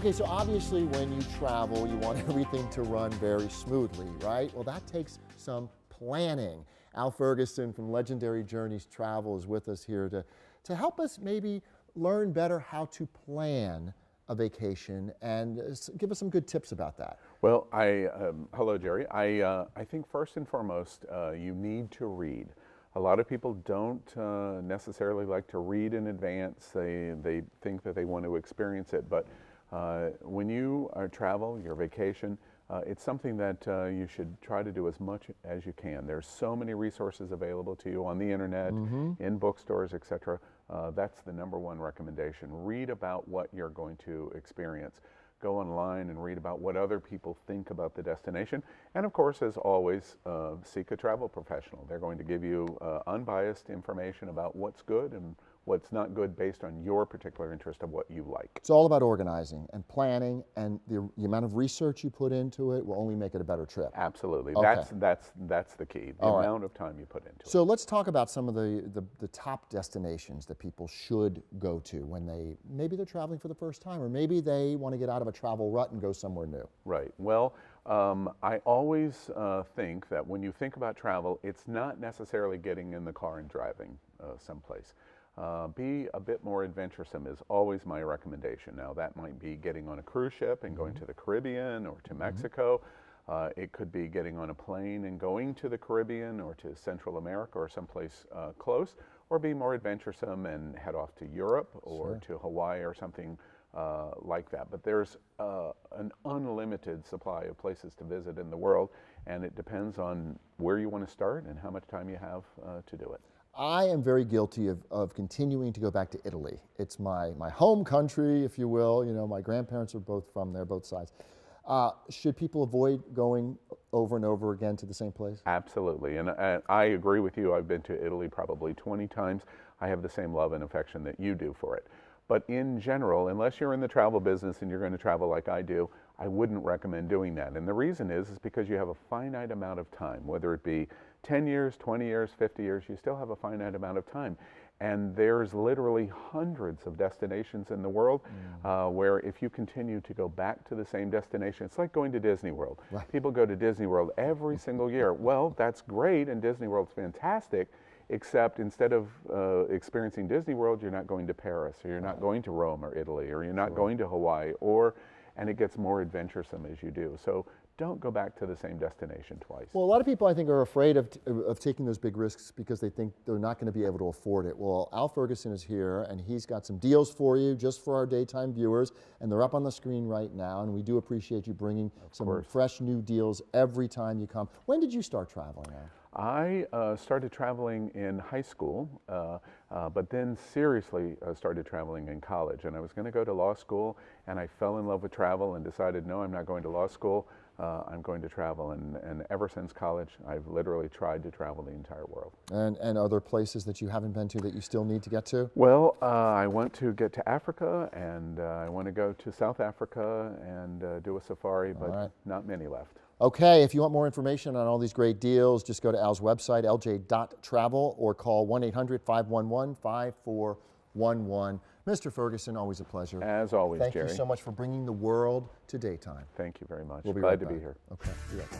Okay, so obviously when you travel, you want everything to run very smoothly, right? Well, that takes some planning. Al Ferguson from Legendary Journeys Travel is with us here to help us maybe learn better how to plan a vacation and give us some good tips about that. Well, hello, Jerry. I think first and foremost, you need to read. A lot of people don't necessarily like to read in advance. They think that they want to experience it, but when you travel, your vacation, it's something that you should try to do as much as you can. There's so many resources available to you on the internet, in bookstores, etc. That's the #1 recommendation. Read about what you're going to experience. Go online and read about what other people think about the destination. And of course, as always, seek a travel professional. They're going to give you unbiased information about what's good and what's not good based on your particular interest of what you like. It's all about organizing and planning, and the amount of research you put into it will only make it a better trip. Absolutely. Okay. That's the key, the amount of time you put into it. So let's talk about some of the top destinations that people should go to when maybe they're traveling for the first time, or maybe they want to get out of a travel rut and go somewhere new. Right. Well, I always think that when you think about travel, it's not necessarily getting in the car and driving someplace. Be a bit more adventuresome is always my recommendation. Now, that might be getting on a cruise ship and going to the Caribbean or to Mexico. It could be getting on a plane and going to the Caribbean or to Central America or someplace close, or be more adventuresome and head off to Europe or to Hawaii or something like that. But there's an unlimited supply of places to visit in the world, and it depends on where you want to start and how much time you have to do it. I am very guilty of continuing to go back to Italy. It's my home country, if you will. You know, my grandparents are both from there, both sides. Should people avoid going over and over again to the same place? Absolutely, and I agree with you. I've been to Italy probably 20 times. I have the same love and affection that you do for it. But in general, unless you're in the travel business and you're going to travel like I do, I wouldn't recommend doing that. And the reason is because you have a finite amount of time, whether it be 10 years, 20 years, 50 years, you still have a finite amount of time. And there's literally hundreds of destinations in the world where if you continue to go back to the same destination, it's like going to Disney World. Right. People go to Disney World every single year. Well, that's great, and Disney World's fantastic, except instead of experiencing Disney World, you're not going to Paris, or you're not going to Rome or Italy, or you're not going to Hawaii, and it gets more adventuresome as you do. So don't go back to the same destination twice. Well, a lot of people, I think, are afraid of taking those big risks because they think they're not going to be able to afford it. Well, Al Ferguson is here, and he's got some deals for you just for our daytime viewers, and they're up on the screen right now, and we do appreciate you bringing some fresh new deals every time you come. When did you start traveling, Al? I started traveling in high school, but then seriously started traveling in college. And I was going to go to law school, and I fell in love with travel and decided, no, I'm not going to law school. I'm going to travel. And ever since college, I've literally tried to travel the entire world. And are there places that you haven't been to that you still need to get to? Well, I want to get to Africa, and I want to go to South Africa and do a safari, but not many left. Okay, if you want more information on all these great deals, just go to Al's website, lj.travel, or call 1-800-511-5411. Mr. Ferguson, always a pleasure. As always, Jerry. Thank you so much for bringing the world to daytime. Thank you very much. We'll be Glad right to back. be here. Okay, be right back.